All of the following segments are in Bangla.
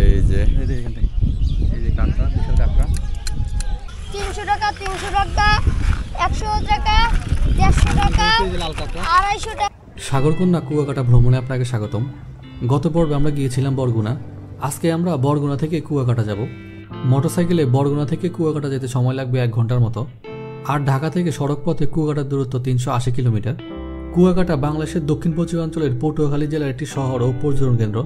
এই যে এখান থেকে এই যে কাঁকড়া, বিশাল কাঁকড়া। 300 টাকা, 300 টাকা, 100 টাকা, 150 টাকা, লাল কাঁকড়া, 250 টাকা। সাগরকন্যা কুয়াকাটা ভ্রমণে আপনাকে স্বাগতম। গত পর্বে আমরা গিয়েছিলাম বরগুনা। আজকে আমরা বরগুনা থেকে কুয়াকাটা যাব। মোটরসাইকেলে বরগুনা থেকে কুয়াকাটা যেতে সময় লাগবে 1 ঘন্টার মতো। আর ঢাকা থেকে সড়ক পথে কুয়াকাটার দূরত্ব 380 কিলোমিটার। কুয়াকাটা বাংলাদেশের দক্ষিণ পশ্চিমাঞ্চলের পটুয়াখালী জেলার একটি শহর ও পর্যটন কেন্দ্র।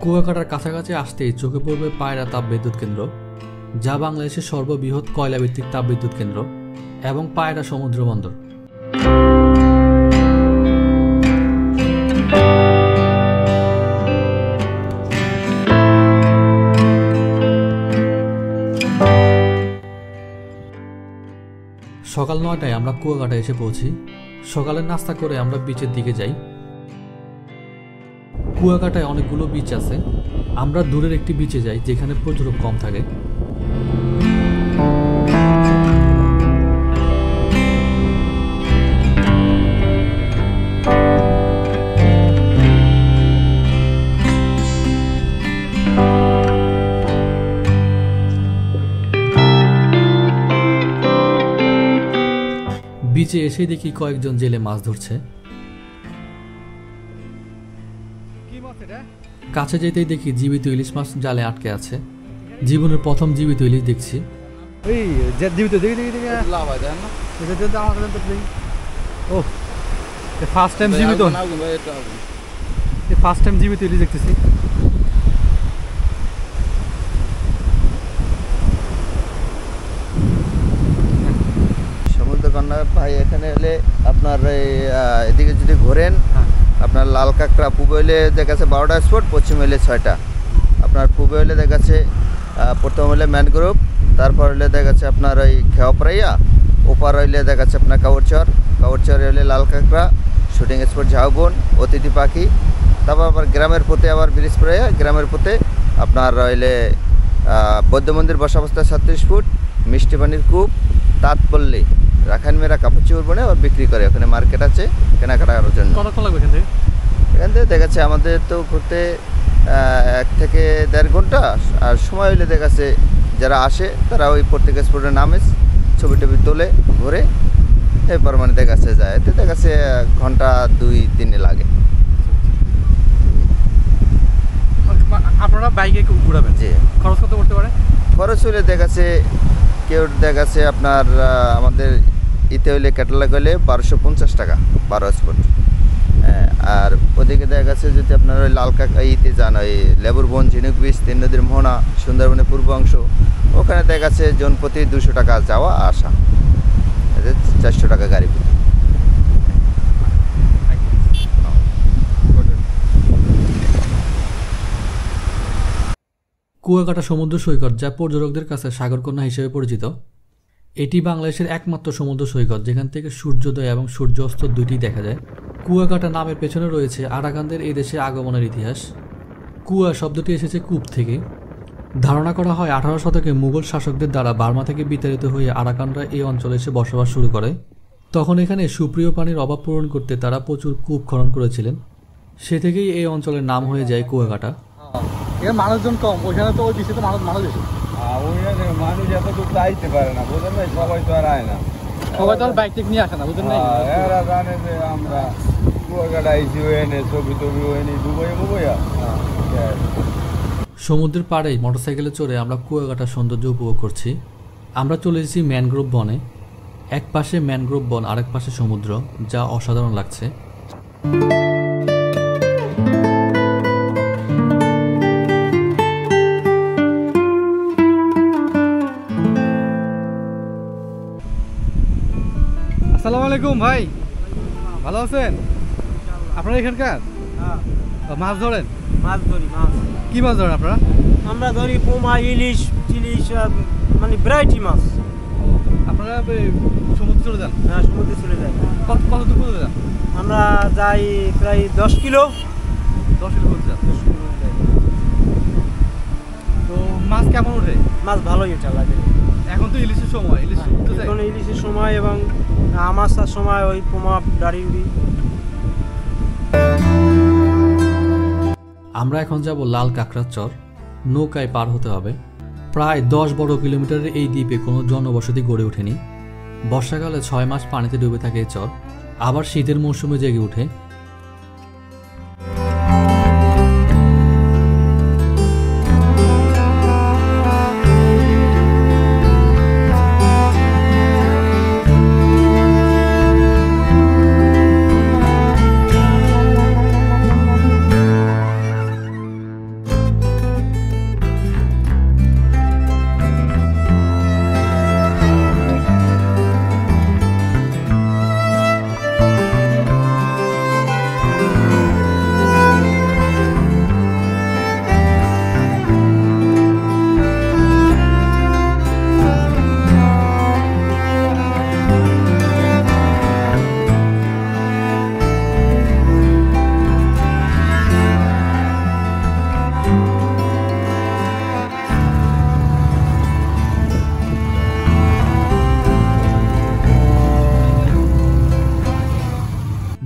কুয়াকাটার কাছাকাছি আসতেই চোখে পড়বে পায়রা তাপবিদ্যুৎ কেন্দ্র, যা বাংলাদেশের সর্ববৃহৎ কয়লাভিত্তিক তাপবিদ্যুৎ কেন্দ্র, এবং পায়রা সমুদ্র বন্দর। সকাল 9টায় আমরা কুয়াকাটা এসে পৌঁছি। সকালের নাস্তা করে আমরা বিচের দিকে যাই। কুয়াকাটায় অনেকগুলো বিচ আছে। আমরা দূরের একটি বিচে যাই যেখানে পর্যটক কম থাকে। বিচে এসে দেখি কয়েকজন জেলে মাছ ধরছে। কাছে যেতেই দেখি জীবিত ইলিশ মাছ জালে আটকে আছে। জীবনের প্রথম জীবিত ইলিশ দেখছি। ফার্স্ট টাইম জীবিত ইলিশ দেখতেছি। সমুদ্রকন্যা ভাই এখানে এলে আপনার এদিকে যদি ঘোরেন, আপনার লাল কাঁকড়া পূবে হইলে দেখা যাচ্ছে 12টা স্পট, পশ্চিম হইলে 6টা। আপনার পূবে হইলে দেখা যাচ্ছে প্রথম হইলে ম্যানগ্রোভ, তারপর হইলে দেখা যাচ্ছে আপনার ওই খেওয়াপাড়াইয়া, ওপার হইলে দেখা যাচ্ছে আপনার কাউরচর হইলে লাল কাঁকড়া, শুটিং স্পট ঝাউবন, অতিথি পাখি। তারপর আবার গ্রামের পথে আবার ব্রিজপাড়াইয়া, গ্রামের পথে আপনার হইলে বৌদ্ধ মন্দির বসাবস্থা 36 ফুট, মিষ্টি পানির কূপ, তাঁতপল্লী, রাখাইন মেয়েরা কাপড় চোপড় বনে আবার বিক্রি করে। ওখানে মার্কেট আছে কেনাকাটা করার জন্য। এখান থেকে দেখা যাচ্ছে আমাদের তো ঘুরতে 1 থেকে 1.5 ঘন্টা। আর সময় হইলে দেখা যাচ্ছে যারা আসে তারা ওই প্রত্যেক স্পটে নামে, ছবি টবি তোলে, ঘুরে, এরপর মানে দেখা যাচ্ছে যায়। এতে দেখা যাচ্ছে ঘন্টা 2-3 লাগে। আপনারা বাইকে ঘুরাবেন? জি। খরচ কত করতে পারে? খরচ হইলে দেখা যাচ্ছে কেউ দেখা যাচ্ছে আপনার আমাদের ইতে হইলে ক্যাটালগ হইলে 1250 টাকা 12 স্পট। আর ওদিকে দেখা যাচ্ছে যদি আপনার ওই লাল কাঁকড়া ইতে যান, ওই লেবুর বন, ঝিনুক বিচ, 3 নদীর মোহনা, সুন্দরবনের পূর্ব অংশ, ওখানে দেখা যাচ্ছে জনপ্রতি 200 টাকা যাওয়া আসা, 400 টাকা গাড়ি। কুয়াকাটা সমুদ্র সৈকত, যা পর্যটকদের কাছে সাগরকন্যা হিসেবে পরিচিত। এটি বাংলাদেশের একমাত্র সমুদ্র সৈকত যেখান থেকে সূর্যোদয় এবং সূর্যাস্ত দুইটি দেখা যায়। কুয়াকাটা নামের পেছনে রয়েছে আরাকানদের এই দেশে আগমনের ইতিহাস। কুয়া শব্দটি এসেছে কূপ থেকে। ধারণা করা হয় 18 শতকে মুঘল শাসকদের দ্বারা বার্মা থেকে বিতাড়িত হয়ে আরাকানরা এই অঞ্চলে এসে বসবাস শুরু করে। তখন এখানে সুপ্রিয় পানির অভাব পূরণ করতে তারা প্রচুর কূপ খনন করেছিলেন। সে থেকেই এই অঞ্চলের নাম হয়ে যায় কুয়াকাটা। মানুষজন কম, ওইখানে তো ওই বিচে তো মানুষ বেশি। মানুষ এত দূর আইতে পারে না, বুঝলেন না, সবাই তো আর আয় না, সবাই তো আর বাইক টেক নিয়ে আসে না, বুঝলেন না। এরা জানে যে আমরা কুয়াকাটা আইসি, হয়নি ছবি টবি হয়নি, দুবাইয়া। সমুদ্রের পাড়েই মোটরসাইকেলে চড়ে আমরা কুয়াকাটার সৌন্দর্য উপভোগ করছি। আমরা চলে এসেছি ম্যানগ্রোভ বনে। এক পাশে ম্যানগ্রোভ বন, আরেক পাশে সমুদ্র, যা অসাধারণ লাগছে। আসসালামু আলাইকুম ভাই, ভালো আছেন? আপনারা এখানকার? মাছ ধরেন? মাছ ধরি। মাছ কি মাছ ধরেন আপনারা? আমরা ধরি পোমা, ইলিশ, মানে ভ্যারাইটি মাছ। আপনারা সমুদ্রে চলে যান? হ্যাঁ, সমুদ্রে চলে যাই। কত দূর যান? আমরা যাই প্রায় 10 কিলো। 10 কিলো যান। তো মাছ কেমন ওঠে? মাছ ভালোই ওঠা লাগে। এখন তো ইলিশের সময়, ইলিশ এখন ইলিশের সময় এবং আমাসার সময় ওই পোমা দাড়ি উড়ি। আমরা এখন যাব লাল কাঁকড়ার চর। নৌকায় পার হতে হবে। প্রায় 10 কিলোমিটারের এই দ্বীপে কোনো জনবসতি গড়ে ওঠেনি। বর্ষাকালে 6 মাস পানিতে ডুবে থাকে এই চর, আবার শীতের মৌসুমে জেগে ওঠে।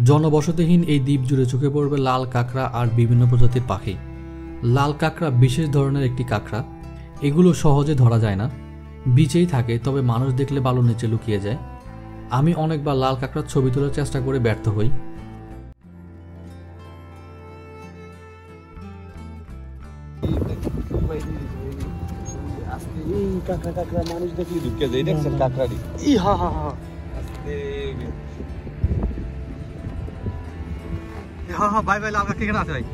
জনবসতিহীন এই দ্বীপ জুড়ে চোখে পড়বে লাল কাঁকড়া আর বিভিন্ন প্রজাতির পাখি। লাল কাঁকড়া বিশেষ ধরনের একটি কাঁকড়া। এগুলো সহজে ধরা যায় না, বিচেই থাকে, তবে মানুষ দেখলে বালুর নিচে লুকিয়ে যায়। আমি অনেকবার লাল কাঁকড়ার ছবি তোলার চেষ্টা করে ব্যর্থ হই। কাঁকড়া মানুষ দেখলি ঢুকে যায়, দেখছেন কাঁকড়ারি? হ্যাঁ হ্যাঁ হ্যাঁ হ্যাঁ হ্যাঁ, ভাই ভাই লাল কাঁকড়া এখানে আছে ভাই।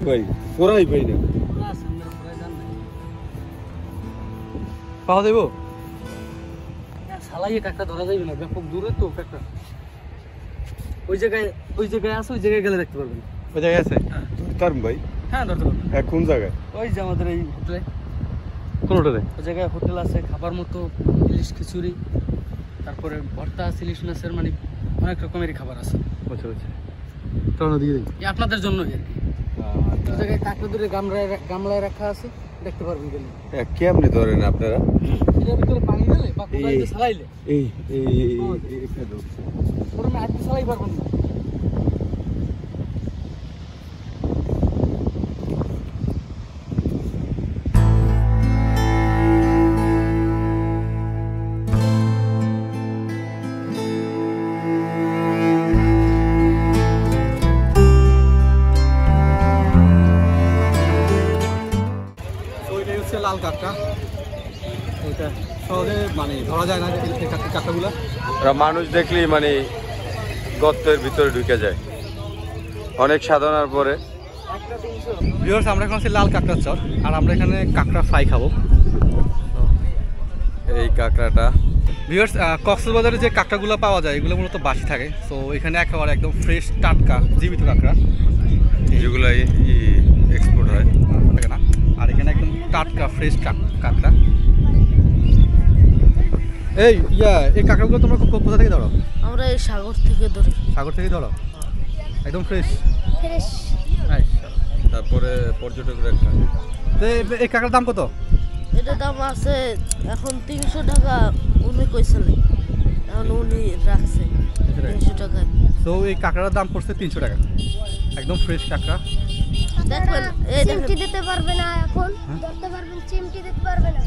ভাই ওরাই ভাই না পাওয়া যাবো? শালাই কাঁকড়া ধরা যাবে না, ব্যাপক দূরে তো কাঁকড়া। ওই জায়গায় আছে, ওই জায়গায় গেলে দেখতে পারবেন। ওই জায়গায় আছে? তার ভাই হ্যাঁ ধরতে পারবেন। কোন জায়গায়? ওই যে আমাদের এই হোটেলে, কোন হোটেলে? ওই জায়গায় হোটেল আছে, খাবার মতো ইলিশ খিচুড়ি, তারপরে ভর্তা আছে, ইলিশ মাছের, মানে অনেক রকমেরই খাবার আছে। আচ্ছা আচ্ছা, চলো দিয়ে দিই। এই আপনাদের জন্যই আর কি। ওই জায়গায় কাঁকড়া দূরে গামলায় রাখা আছে, দেখতে পারবেন গেলে। কেমনে ধরেন আপনারা? এটার ভিতরে পানি দিলে বা কোদাইতে চালাইলে এই পুরো না হাতে চালাই পারবেন না। লাল কাঁকড়া, এটা সহজে মানে ধরা যায় না, কাঁকড়াগুলো মানুষ দেখলি মানে গর্তের ভিতরে ঢুকে যায় অনেক সাধনার পরে। ভিউয়ার্স, আমরা এখন আছি লাল কাঁকড়ার চর, আর আমরা এখানে কাঁকড়া ফ্রাই খাবো। এই কাঁকড়াটা ভিউয়ার্স, কক্সবাজারে যে কাঁকড়াগুলো পাওয়া যায় এগুলো মূলত বাসি থাকে। সো এখানে একেবারে একদম ফ্রেশ টাটকা জীবিত কাঁকড়া, যেগুলো এক্সপোর্ট হয় থাকে না। আর এখানে একদম টাটকা ফ্রেশ কাঁকড়া। এই এই কাঁকড়াগুলো তোমরা কোথা থেকে ধরো? আমরা এই সাগর থেকে ধরি। সাগর থেকে ধরো, একদম ফ্রেশ। ফ্রেশ। তারপরে পর্যটকরা খায়। তো এই কাঁকড়ার দাম কত? এটার দাম আছে এখন 300 টাকা, উনি কইছিলেন, এখন উনি রাখছে 300 টাকায়। তো এই কাঁকড়ার দাম পড়ছে 300 টাকা, একদম ফ্রেশ কাঁকড়া। দেখবেন এই চিমটি দিতে পারবে না, এখন ধরতে পারবেন, চিমটি দিতে পারবে না।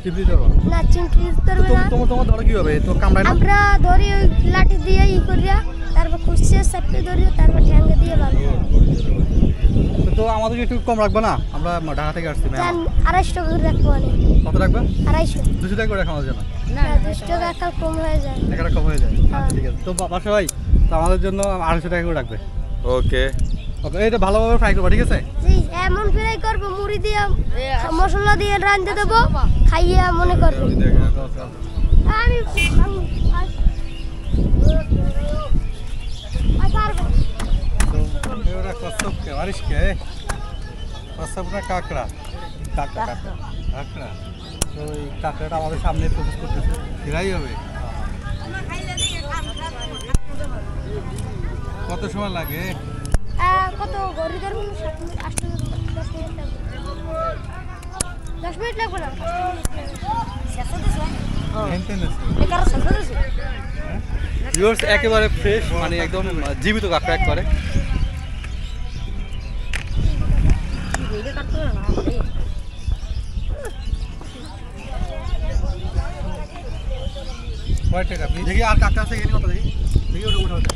চিমটি ধরো না, চিমটি দিতে পারবে না। তোমার ধরো কিভাবে? তো কামড়ায় না? আমরা ধরি ওই লাঠি দিয়ে করিয়া, তারপর খুশিয়ে চাপতে ধরি, তারপর ঠ্যাঙ্গে দিয়ে বাঁধি। তো আমাদেরকে একটু কম রাখবে না? আমরা ঢাকা থেকে আসছি। 250 টাকা করে রাখবো। কত রাখবে? 250। 200 টাকা করে রাখা আমাদের জন্য। না, 200 টাকা একটা কম হয়ে যায়। টাকাটা কম হয়ে যায়। আচ্ছা ঠিক আছে। তো বাসা ভাই, তো আমাদের জন্য 250 টাকা করে রাখবে। ওকে ওকে, এটা ভালোভাবে ফ্রাই করবা, ঠিক আছে? জি, এমন ফ্রাই করবো, মুড়ি দিয়ে মশলা দিয়ে রাঁধতে দেবো, খাইয়া মনে করবো। আমি काकड़ा কাঁকড়া তো এই কাঁকড়াটা আমাদের সামনে প্রসেস করতেছে ফেরাই হবে কত সময় লাগে কত গড়ি ধরুন 7 মিনিট 8 মিনিট 10 মিনিট লাগবে না ভিউয়ার্স একেবারে ফ্রেশ মানে একদম জীবিত কাঁকড়া একবারে কয় টাকা দেখি আর কাঁকড়া আছে এখানে কত দেখি দেখি ওটা উঠে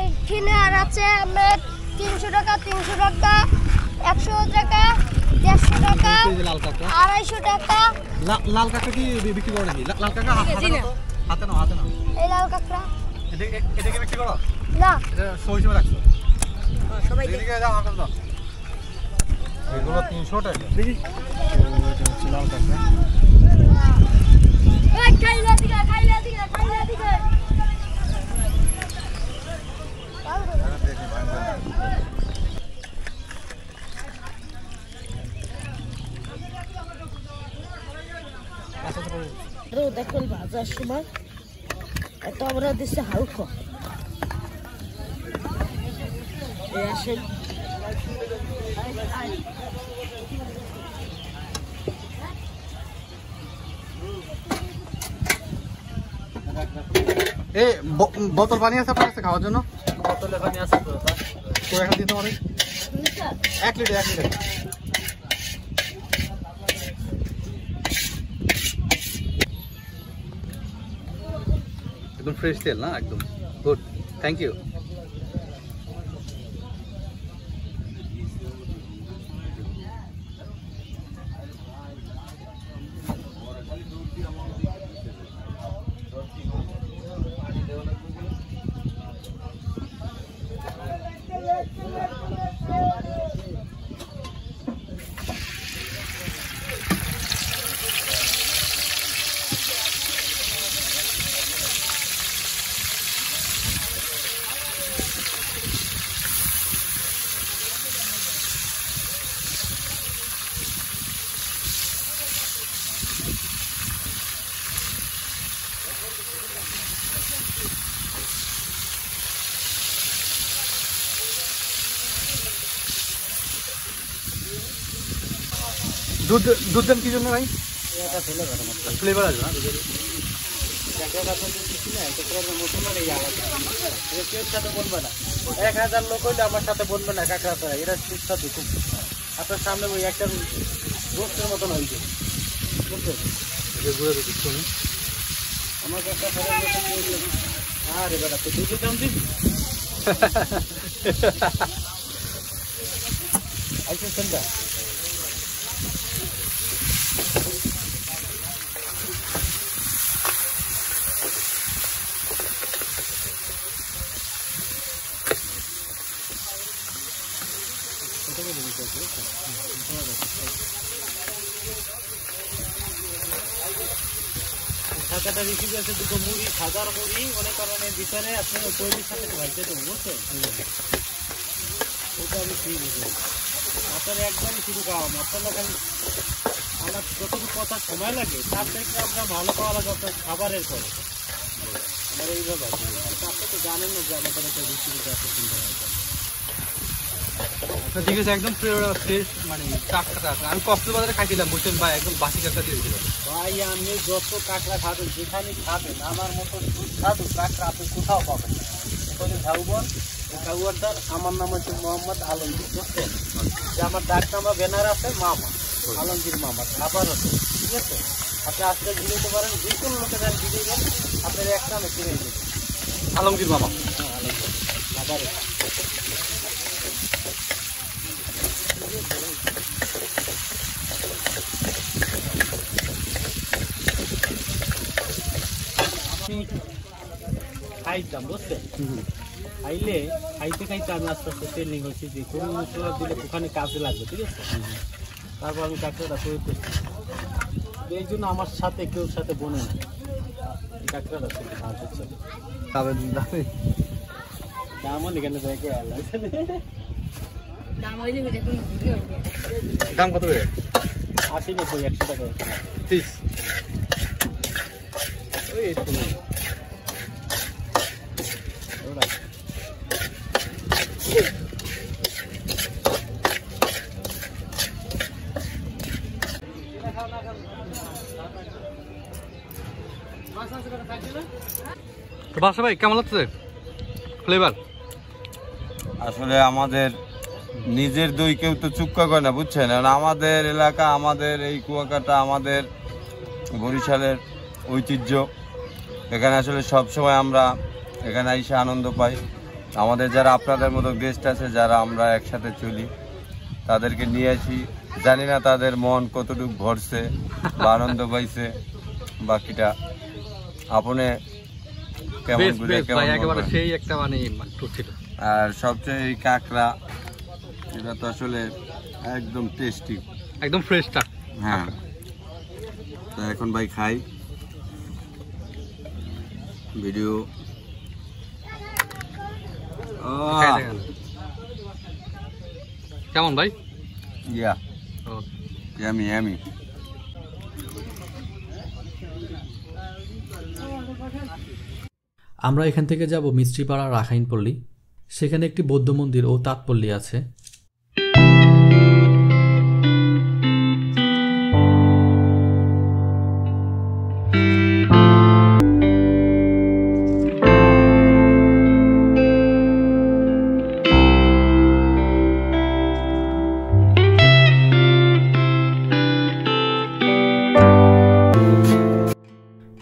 এইখানে আর আছে আমার 300 টাকা 100 টাকা 150 টাকা লাল কাঁকড়া 250 টাকা লাল কাঁকড়া কি বিক্রি করো নাকি লাল কাঁকড়া হাতে নাও এই লাল কাঁকড়া এটা কি বিক্রি করো না এটা সই হিসেবে রাখছো সবাই এদিকে যাও আমার কাছে দাও এগুলো 300 টাকা দেখি এটা হচ্ছে লাল কাঁকড়া এই খাইলা দিকে দেখুন বাজার সময় এত আমরা দিচ্ছে হালকা আসেন এই বোতল পানি আছে আপনার কাছে খাওয়ার জন্য বোতলে পানি আছে তো তো এখন দিতে পারি 1 লিটার একদম ফ্রেশ তেল না একদম গুড থ্যাংক ইউ দুধ দেন কি জন্য ভাই ফ্লেভার আছে না দুধের এক 1000 লোক হইলে আমার সাথে বলবে না কাঁকড়া ছাড়া এরা সুস্বাদু খুব আপনার সামনে ওই একটা রোস্টের মতন হয়েছে বুঝছেন ঘুরে দুধ শুনি আমার কাছে আরে বেটা তো দুধের দাম দিবি আইসেন সন্ধ্যা টাকাটা বেশি গেছে দুটো মুড়ি সাদার মুড়ি মনে করেন ভিতরে আপনার তৈরির সাথে ভাইতে দেবো বুঝছেন ওটা আমি ঠিক বুঝি আপনার একদমই শুধু খাওয়াম আপনারা খালি আমার যতটুকু কথা সময় লাগে তার থেকে আপনার ভালো পাওয়া লাগে আপনার খাবারের পরে আমার এইভাবে আপনি তো জানেন না যে আমাদের একটা রেসিপিটা এত সুন্দর হয় ঠিক আছে একদম ফ্রেশ মানে টাটকা কাঁকড়া আমি কক্সবাজারে খাইছিলাম বুঝছেন ভাই একদম বাসি কাঁকড়া দিয়েছিল ভাই আপনি যত কাঁকড়া খাবেন যেখানে খাবেন আমার মতো সুস্বাদু কাঁকড়া আপনি কোথাও পাবেন না ওখানে ঝাউবন ঝাউবনটার আমার নাম হচ্ছে মোহাম্মদ আলমগীর বুঝছেন যে আমার ডাক নামা ব্যানার আছে মামা আলমগীর মামা খাবার আছে ঠিক আছে আপনি আজকে ঘুরে পারেন যে কোনো লোকের ভিডিও দেন আপনার এক নামে কিনে দেবেন আলমগীর মামা হ্যাঁ আলমগীর খাবার খাইতাম বুঝছেন খাইলে খাইতে আমি আস্তে আস্তে ট্রেনিং হয়েছি যে কোনো মশলা দিলে ওখানে কাজে লাগবে ঠিক আছে তারপর আমি কাঁকড়াটা তৈরি করছি এই জন্য আমার সাথে কেউ সাথে বনে না কাঁকড়াটা শুধু ভাত হচ্ছে দাম এখানে দেখে দাম কত 80 90 100 টাকা 30 ওই একটু তো বাসা ভাই কেমন লাগছে ফ্লেভার? আসলে আমাদের নিজের দই কেউ তো চুক্কা করে না, বুঝছেন? আর আমাদের এলাকা, আমাদের এই কুয়াকাটা, আমাদের বরিশালের ঐতিহ্য। এখানে আসলে সব সময় আমরা এখানে এসে আনন্দ পাই। আমাদের যারা আপনাদের মতো গেস্ট আছে, যারা আমরা একসাথে চলি, তাদেরকে নিয়ে আসি। জানি না তাদের মন কতটুকু ভরছে বা আনন্দ পাইছে, বাকিটা আপনি কেমন বুঝে কেমন একেবারে সেই একটা মানে টুর ছিল। আর সবচেয়ে এই কাঁকড়া, এটা তো আসলে একদম টেস্টি, একদম ফ্রেশটা। হ্যাঁ। তো এখন ভাই খাই, ভিডিও কেমন ভাই? ইয়া ইয়ামি ইয়ামি। আমরা এখান থেকে যাব মিস্ত্রিপাড়া রাখাইন পল্লী। সেখানে একটি বৌদ্ধ মন্দির ও তাঁতপল্লী আছে।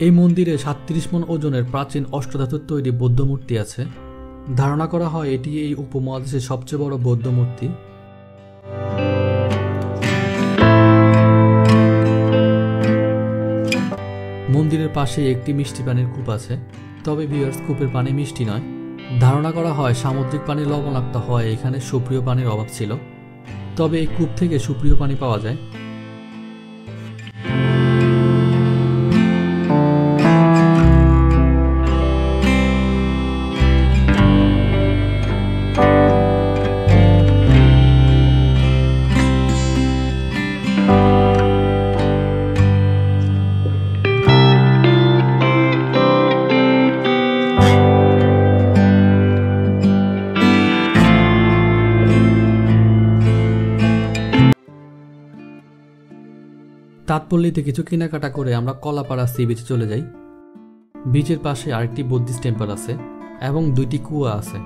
এই মন্দিরে ৩৭ মণ ওজনের প্রাচীন অষ্টধাতুর তৈরি বৌদ্ধ মূর্তি আছে। ধারণা করা হয় এটি এই উপমহাদেশের সবচেয়ে বড় বৌদ্ধ মূর্তি। মন্দিরের পাশে একটি মিষ্টি পানির কূপ আছে, তবে ভিউয়ার্স কূপের পানি মিষ্টি নয়। ধারণা করা হয় সামুদ্রিক পানি লবণাক্ত হয় এখানে সুপ্রিয় পানির অভাব ছিল, তবে এই কূপ থেকে সুপ্রিয় পানি পাওয়া যায়। তাঁতপল্লীতে কিছু কেনাকাটা করে আমরা কলাপাড়া সি বিচে চলে যাই। বিচের পাশে আরেকটি বুদ্ধিস্ট টেম্পল আছে এবং 2টি কুয়া আছে।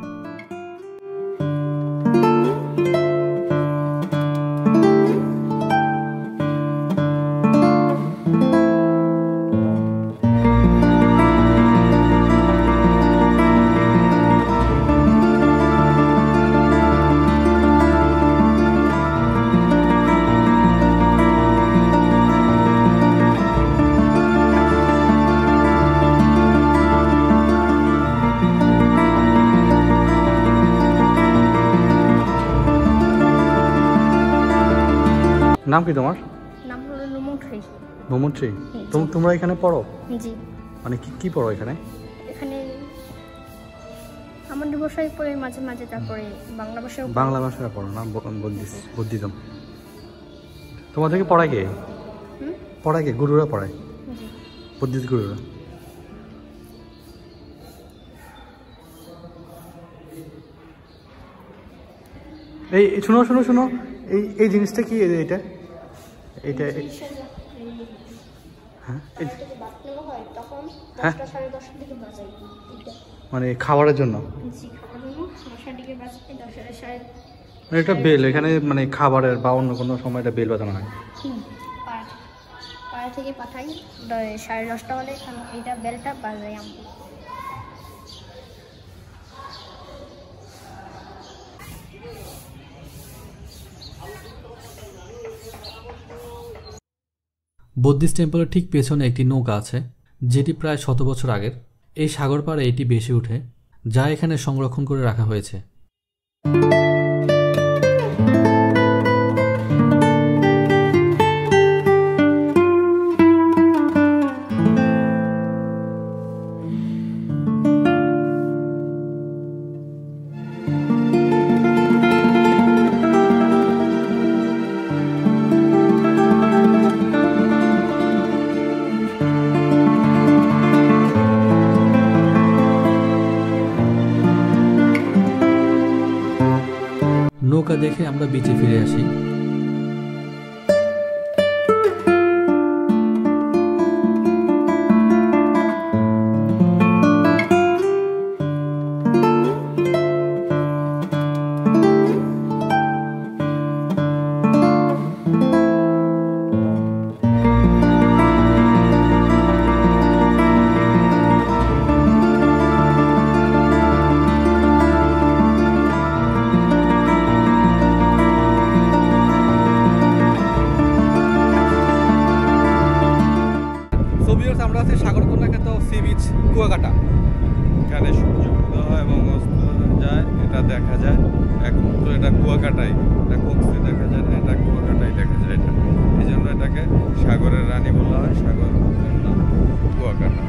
নাম কি তোমার? নাম হলো নুমুট্রি। নুমুট্রি, তোমরা এখানে পড়ো? জি। মানে কি পড়ো এখানে? এখানে আমাদের ভাষায় পড়ে মাঝে মাঝে, তারপরে বাংলা ভাষায় পড়ো না? বুদ্ধিজম। তোমাদেরকে পড়ায় কে? পড়ায় কে? গুরুরা পড়ায়? জি, বুদ্ধিস্ট গুরুরা। এই শোনো শোনো শোনো, এই জিনিসটা কি? এটা এটা হ্যাঁ, হ্যাঁ, মানে খাবারের জন্য? মানে এটা বেল এখানে, মানে খাবারের বা অন্য কোনো সময় এটা বেল বাজানো হয়? পাড়া থেকে পাঠাই 10:30 হলে এইটা বেলটা বাজাই আমরা। বুদ্ধিস্ট টেম্পলের ঠিক পেছনে একটি নৌকা আছে, যেটি প্রায় 100 বছর আগের। এই সাগর পাড়ে এটি ভেসে ওঠে, যা এখানে সংরক্ষণ করে রাখা হয়েছে। নৌকা দেখে আমরা বিচে ফিরে আসি। আমরা আছি সাগরকন্যা খ্যাত সি বিচ কুয়াকাটা। এখানে সূর্য উদয় হয় এবং অস্ত যায়, এটা দেখা যায় একমাত্র এটা কুয়াকাটাই। এটা কক্সে দেখা যায় না, এটা কুয়াকাটাই দেখা যায়। এটা এই জন্য এটাকে সাগরের রানী বলা হয়, সাগর কন্যা কুয়াকাটা।